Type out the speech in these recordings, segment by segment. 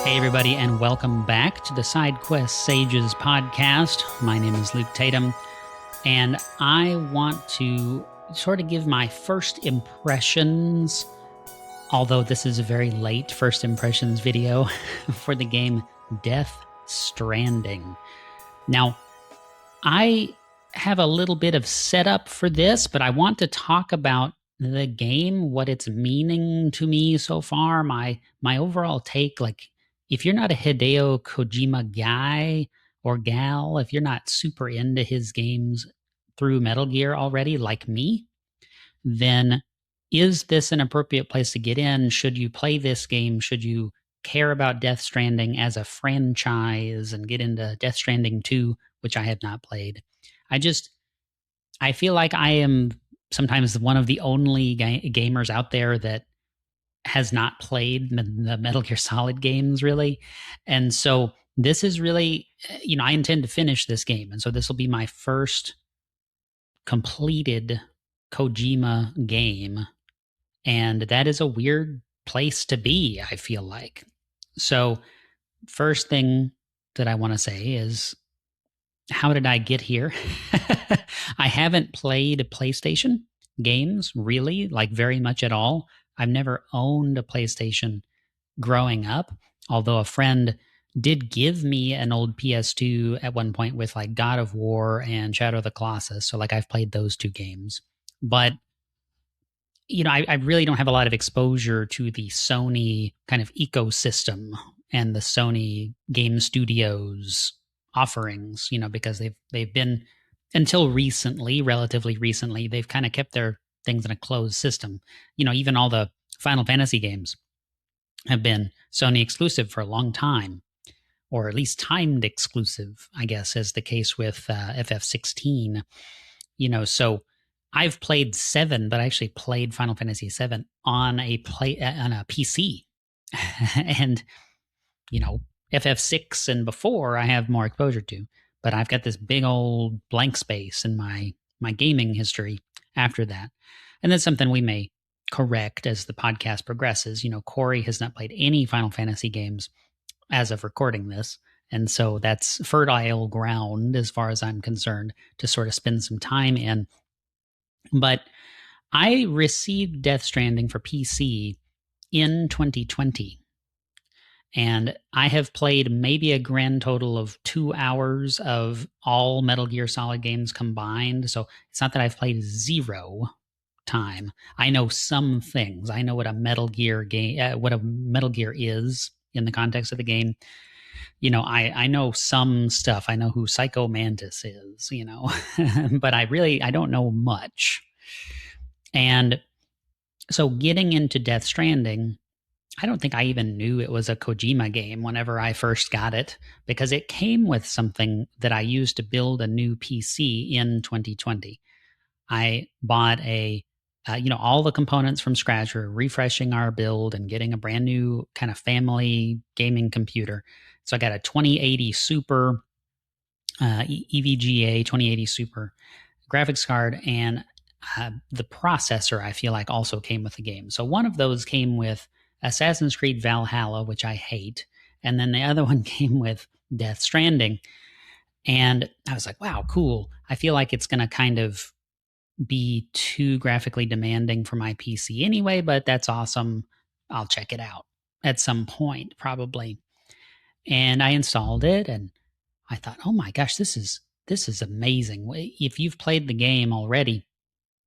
Hey, everybody, and welcome back to the Side Quest Sages podcast. My name is Luke Tatum, and I want to sort of give my first impressions, although this is a very late first impressions video, for the game Death Stranding. Now, I have a little bit of setup for this, but I want to talk about the game, what it's meaning to me so far, my overall take. Like, if you're not a Hideo Kojima guy or gal, if you're not super into his games through Metal Gear already, like me, then is this an appropriate place to get in? Should you play this game? Should you care about Death Stranding as a franchise and get into Death Stranding 2, which I have not played? I feel like I am sometimes one of the only gamers out there that has not played the Metal Gear Solid games, really. And so this is really, I intend to finish this game. And so this will be my first completed Kojima game. And that is a weird place to be, I feel like. So, first thing that I want to say is, how did I get here? I haven't played PlayStation games, really, like very much at all. I've never owned a PlayStation growing up, although a friend did give me an old PS2 at one point with like God of War and Shadow of the Colossus. So like I've played those two games. But I really don't have a lot of exposure to the Sony kind of ecosystem and the Sony game studios offerings, because they've been, until recently, relatively recently, they've kind of kept their things in a closed system. Even all the Final Fantasy games have been Sony exclusive for a long time, or at least timed exclusive, I guess, as the case with FF16. So I've played 7, but I actually played Final Fantasy 7 on a PC. And FF6 and before I have more exposure to, but I've got this big old blank space in my gaming history after that. And that's something we may correct as the podcast progresses. Corey has not played any Final Fantasy games as of recording this. And so that's fertile ground as far as I'm concerned to sort of spend some time in. But I received Death Stranding for PC in 2020. And I have played maybe a grand total of 2 hours of all Metal Gear Solid games combined. So it's not that I've played 0 time. I know some things. I know what a Metal Gear game, what a Metal Gear is in the context of the game. I know some stuff. I know who Psycho Mantis is, but I don't know much. And so getting into Death Stranding, I don't think I even knew it was a Kojima game whenever I first got it, because it came with something that I used to build a new PC in 2020. I bought all the components from scratch. We're refreshing our build and getting a brand new kind of family gaming computer. So I got a 2080 Super, EVGA 2080 Super graphics card, and the processor, I feel like, also came with the game. So one of those came with Assassin's Creed Valhalla, which I hate, and then the other one came with Death Stranding. And I was like, wow, cool. I feel like it's going to kind of be too graphically demanding for my PC anyway, but that's awesome. I'll check it out at some point, probably. And I installed it, and I thought, oh my gosh, this is amazing. If you've played the game already,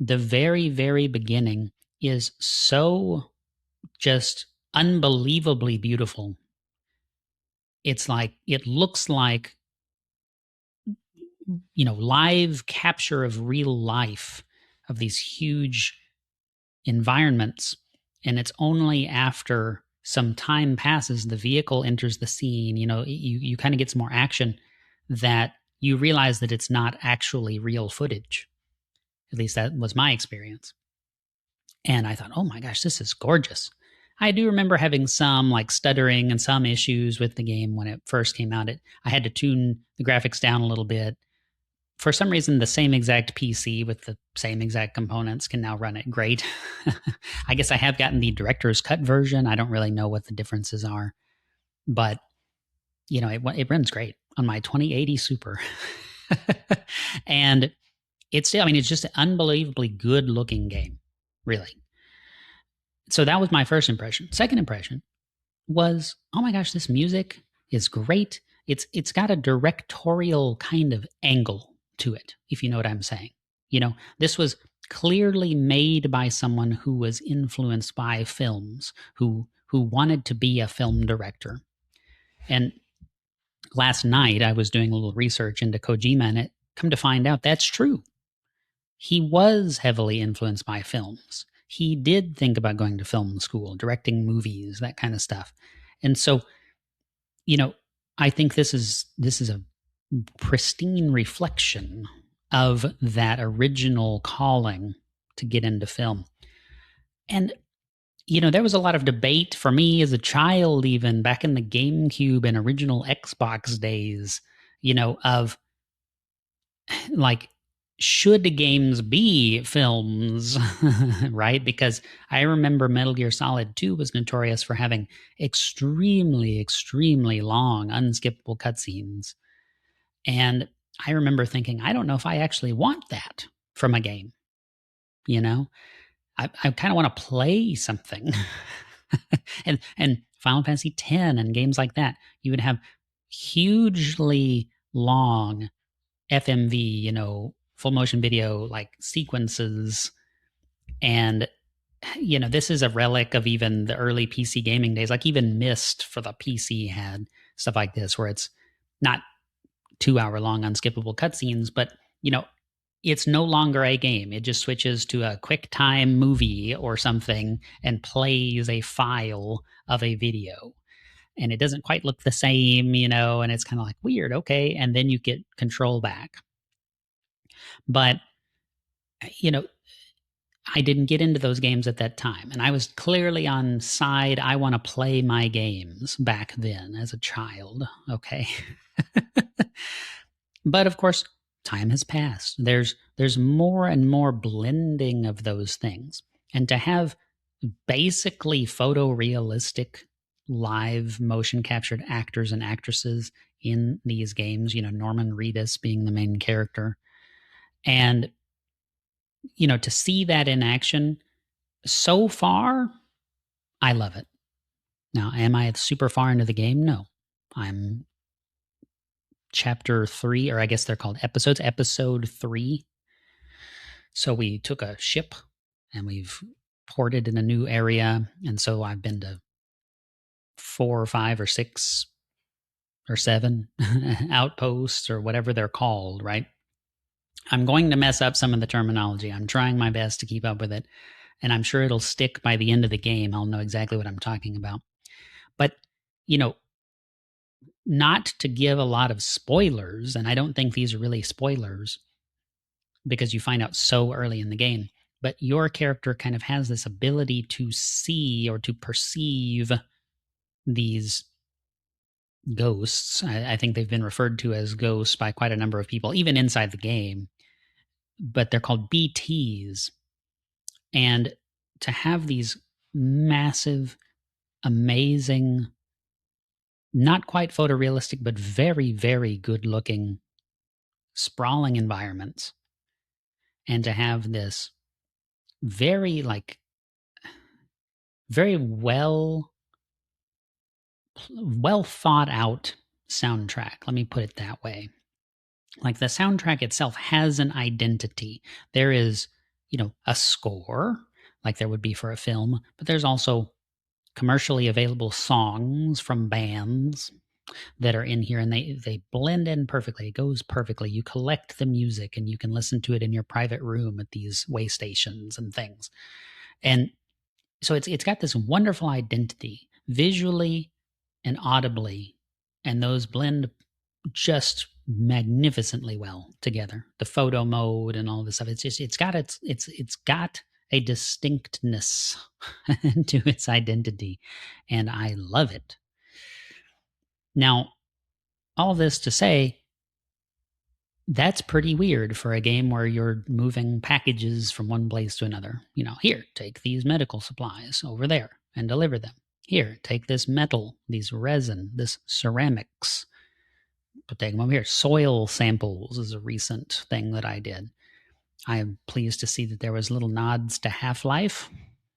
the very, very beginning is so just unbelievably beautiful. It looks like, live capture of real life of these huge environments. And it's only after some time passes, the vehicle enters the scene, you kind of get some more action, that you realize that it's not actually real footage. At least that was my experience. And I thought, oh my gosh, this is gorgeous. I do remember having some like stuttering and some issues with the game when it first came out. I had to tune the graphics down a little bit. For some reason, the same exact PC with the same exact components can now run it great. I guess I have gotten the director's cut version. I don't really know what the differences are. but it runs great on my 2080 Super. And it's still, I mean, it's just an unbelievably good looking game, really. So that was my first impression. Second impression was, oh my gosh, this music is great. It's got a directorial kind of angle to it, if you know what I'm saying. This was clearly made by someone who was influenced by films, who wanted to be a film director. And last night I was doing a little research into Kojima, and it come to find out that's true. He was heavily influenced by films. He did think about going to film school, directing movies, that kind of stuff. And so, you know, I think this is a pristine reflection of that original calling to get into film. And there was a lot of debate for me as a child, even back in the GameCube and original Xbox days, of like, should games be films, right? Because I remember Metal Gear Solid 2 was notorious for having extremely, extremely long, unskippable cutscenes. And I remember thinking, I don't know if I actually want that from a game. I kind of want to play something. and Final Fantasy X and games like that, you would have hugely long FMV, full motion video like sequences. And this is a relic of even the early PC gaming days. Like even Myst for the PC had stuff like this, where it's not 2-hour long unskippable cutscenes, but it's no longer a game. It just switches to a QuickTime movie or something and plays a file of a video. And it doesn't quite look the same, and it's kind of like weird. Okay. And then you get control back. But, I didn't get into those games at that time. And I was clearly on side, I want to play my games back then as a child. Okay. But of course, time has passed. There's more and more blending of those things. And to have basically photorealistic live motion captured actors and actresses in these games, Norman Reedus being the main character. And to see that in action so far, I love it. Now, am I super far into the game? No. I'm chapter 3, or I guess they're called episodes, episode 3. So we took a ship and we've ported in a new area. And so I've been to 4 or 5 or 6 or 7 outposts or whatever they're called, right? I'm going to mess up some of the terminology. I'm trying my best to keep up with it. And I'm sure it'll stick by the end of the game. I'll know exactly what I'm talking about. But, not to give a lot of spoilers, and I don't think these are really spoilers because you find out so early in the game, but your character kind of has this ability to see or to perceive these ghosts. I think they've been referred to as ghosts by quite a number of people, even inside the game, but they're called BTs. And to have these massive, amazing, not quite photorealistic, but very, very good looking, sprawling environments. And to have this very, very well thought out soundtrack. Let me put it that way. Like the soundtrack itself has an identity. There is, a score, like there would be for a film, but there's also commercially available songs from bands that are in here, and they blend in perfectly. It goes perfectly. You collect the music and you can listen to it in your private room at these way stations and things. And so it's got this wonderful identity visually and audibly, and those blend just magnificently well together. The photo mode and all this stuff. It's got a distinctness to its identity, and I love it. Now, all this to say, that's pretty weird for a game where you're moving packages from one place to another. Here, take these medical supplies over there and deliver them. Here, take this metal, these resin, this ceramics, but take them over here. Soil samples is a recent thing that I did. I am pleased to see that there was little nods to Half-Life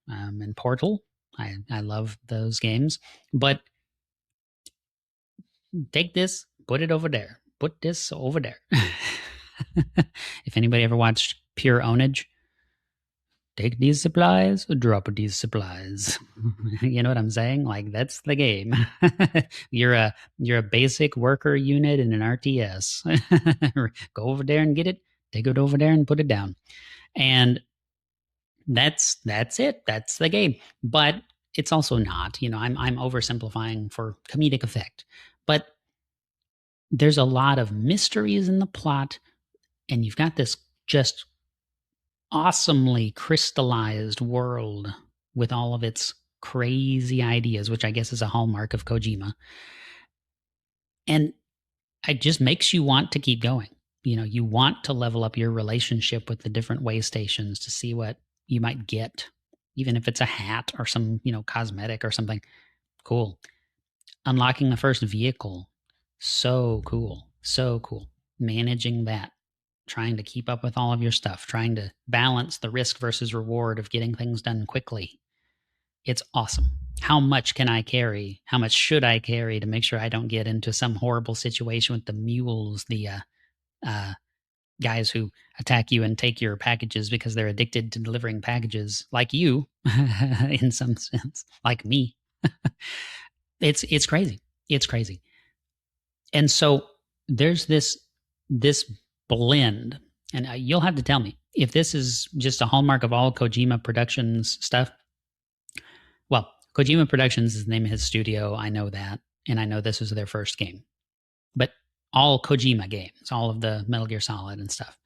and Portal. I love those games. But take this, put it over there. Put this over there. If anybody ever watched Pure Ownage, take these supplies, drop these supplies. You know what I'm saying? Like, that's the game. You're a basic worker unit in an RTS. Go over there and get it. Take it over there and put it down. And that's it. That's the game. But it's also not. I'm oversimplifying for comedic effect. But there's a lot of mysteries in the plot, and you've got this just awesomely crystallized world with all of its crazy ideas, which I guess is a hallmark of Kojima. And it just makes you want to keep going. You want to level up your relationship with the different way stations to see what you might get, even if it's a hat or some, cosmetic or something. Cool. Unlocking the first vehicle. So cool. So cool. Managing that. Trying to keep up with all of your stuff. Trying to balance the risk versus reward of getting things done quickly. It's awesome. How much can I carry? How much should I carry to make sure I don't get into some horrible situation with the mules, the guys who attack you and take your packages because they're addicted to delivering packages, like you, in some sense, like me. It's crazy. It's crazy. And so there's this blend, and you'll have to tell me if this is just a hallmark of all Kojima Productions stuff. Well, Kojima Productions is the name of his studio. I know that, and I know this was their first game. But all Kojima games, all of the Metal Gear Solid and stuff.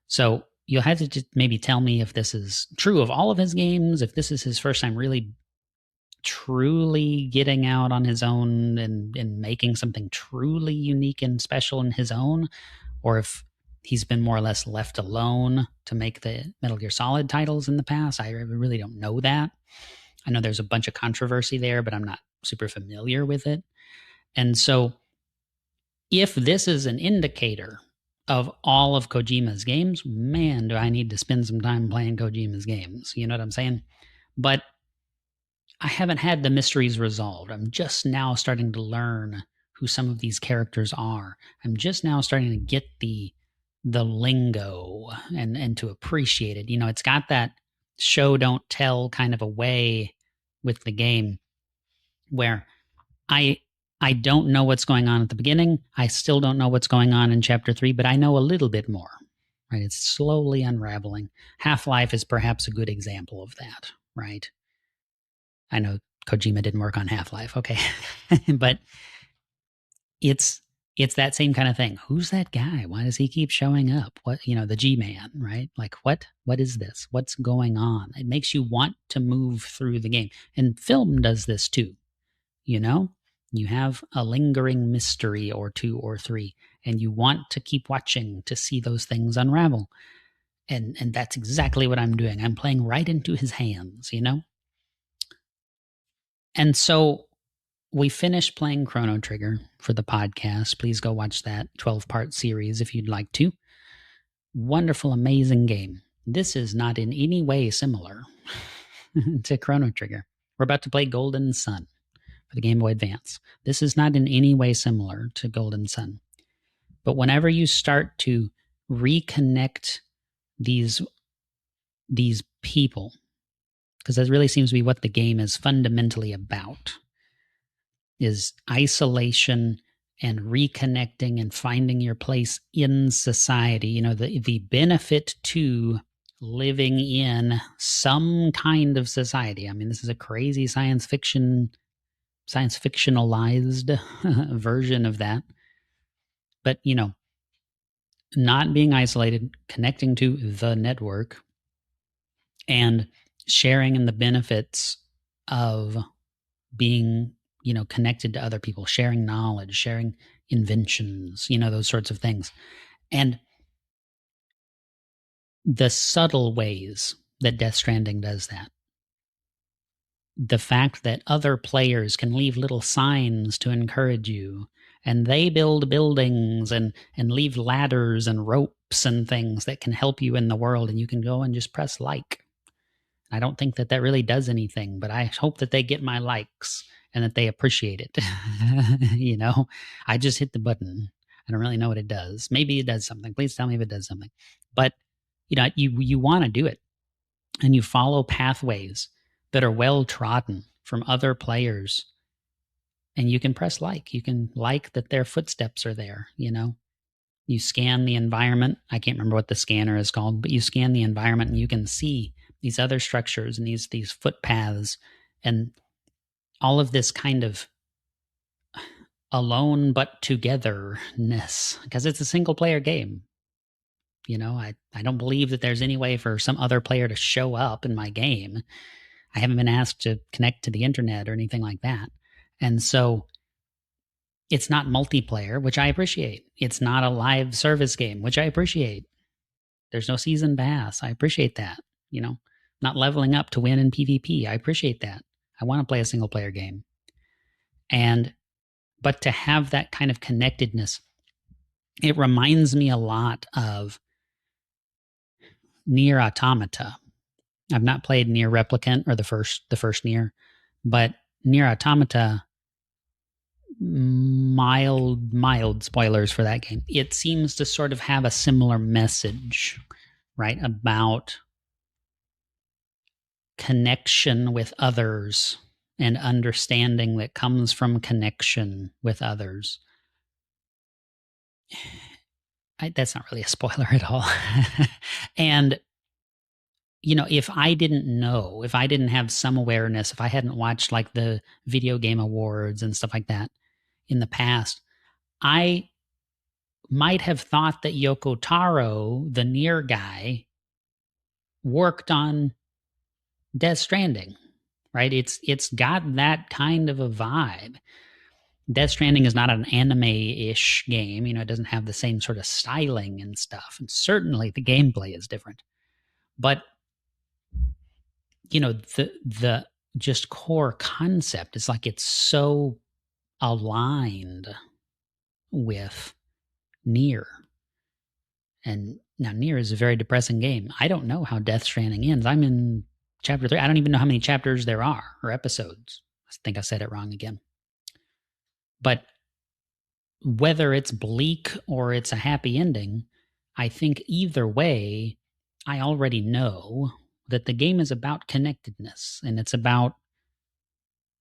So you'll have to just maybe tell me if this is true of all of his games, if this is his first time really truly getting out on his own and making something truly unique and special in his own, or if he's been more or less left alone to make the Metal Gear Solid titles in the past. I really don't know that. I know there's a bunch of controversy there, but I'm not super familiar with it. And so if this is an indicator of all of Kojima's games, man, do I need to spend some time playing Kojima's games. You know what I'm saying? But I haven't had the mysteries resolved. I'm just now starting to learn who some of these characters are. I'm just now starting to get the lingo and to appreciate it. It's got that show don't tell kind of a way with the game where I don't know what's going on at the beginning. I still don't know what's going on in chapter 3, but I know a little bit more. Right? It's slowly unraveling. Half-Life is perhaps a good example of that, right? I know Kojima didn't work on Half-Life, okay. But it's that same kind of thing. Who's that guy? Why does he keep showing up? What, the G-Man, right? Like, what is this? What's going on? It makes you want to move through the game. And film does this too. You have a lingering mystery or two or three, and you want to keep watching to see those things unravel. And that's exactly what I'm doing. I'm playing right into his hands, And so we finished playing Chrono Trigger for the podcast. Please go watch that 12-part series if you'd like to. Wonderful, amazing game. This is not in any way similar to Chrono Trigger. We're about to play Golden Sun for the Game Boy Advance. This is not in any way similar to Golden Sun. But whenever you start to reconnect these people, because that really seems to be what the game is fundamentally about, is isolation and reconnecting and finding your place in society. The benefit to living in some kind of society. I mean, this is a crazy science fictionalized version of that. But, not being isolated, connecting to the network, and sharing in the benefits of being, connected to other people, sharing knowledge, sharing inventions, those sorts of things. And the subtle ways that Death Stranding does that. the fact that other players can leave little signs to encourage you, and they build buildings and leave ladders and ropes and things that can help you in the world, and you can go and just press like. I don't think that really does anything, but I hope that they get my likes and that they appreciate it. I just hit the button. I don't really know what it does. Maybe it does something. Please tell me if it does something. But you want to do it, and you follow pathways that are well trodden from other players, and you can press like. You can like that their footsteps are there. You scan the environment. I can't remember what the scanner is called, but you scan the environment and you can see these other structures and these footpaths and all of this kind of alone but togetherness, because it's a single player game. I don't believe that there's any way for some other player to show up in my game. I haven't been asked to connect to the internet or anything like that. And so it's not multiplayer, which I appreciate. It's not a live service game, which I appreciate. There's no season pass. I appreciate that. Not leveling up to win in PvP. I appreciate that. I want to play a single player game. But to have that kind of connectedness, it reminds me a lot of Nier Automata. I've not played Nier Replicant or the first Nier, but Nier Automata, mild spoilers for that game. It seems to sort of have a similar message, right, about connection with others and understanding that comes from connection with others. That's not really a spoiler at all. And if I didn't know, if I didn't have some awareness, if I hadn't watched like the video game awards and stuff like that in the past, I might have thought that Yoko Taro, the Nier guy, worked on Death Stranding, right? It's got that kind of a vibe. Death Stranding is not an anime-ish game. It doesn't have the same sort of styling and stuff. And certainly the gameplay is different. But the just core concept is like it's so aligned with Nier. And now Nier is a very depressing game. I don't know how Death Stranding ends. I'm in chapter 3. I don't even know how many chapters there are or episodes. I think I said it wrong again. But whether it's bleak or it's a happy ending, I think either way, I already know that the game is about connectedness, and it's about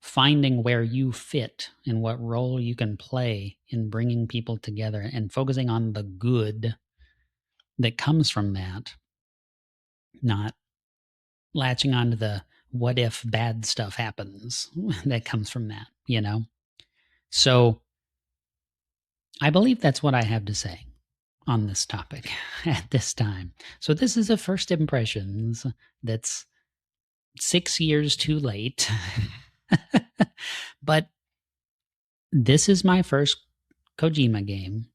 finding where you fit and what role you can play in bringing people together and focusing on the good that comes from that, not latching onto the what if bad stuff happens that comes from that, So I believe that's what I have to say on this topic at this time. So this is a first impressions that's 6 years too late. But this is my first Kojima game.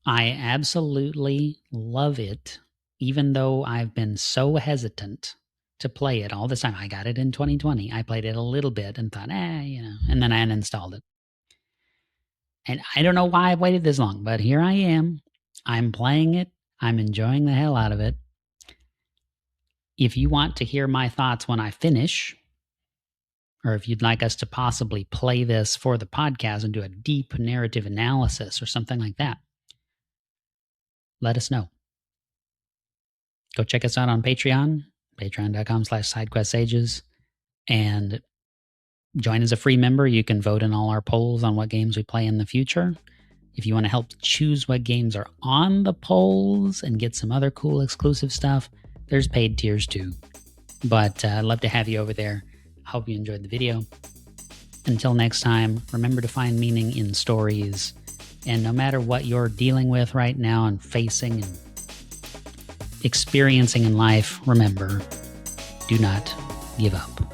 I absolutely love it, even though I've been so hesitant to play it all this time. I got it in 2020. I played it a little bit and thought, and then I uninstalled it. And I don't know why I've waited this long, but here I am. I'm playing it. I'm enjoying the hell out of it. If you want to hear my thoughts when I finish, or if you'd like us to possibly play this for the podcast and do a deep narrative analysis or something like that, let us know. Go check us out on Patreon, patreon.com/sidequestsages, and join as a free member. You can vote in all our polls on what games we play in the future. If you want to help choose what games are on the polls and get some other cool exclusive stuff, there's paid tiers too. But I'd love to have you over there. I hope you enjoyed the video. Until next time, remember to find meaning in stories. And no matter what you're dealing with right now and facing and experiencing in life, remember, do not give up.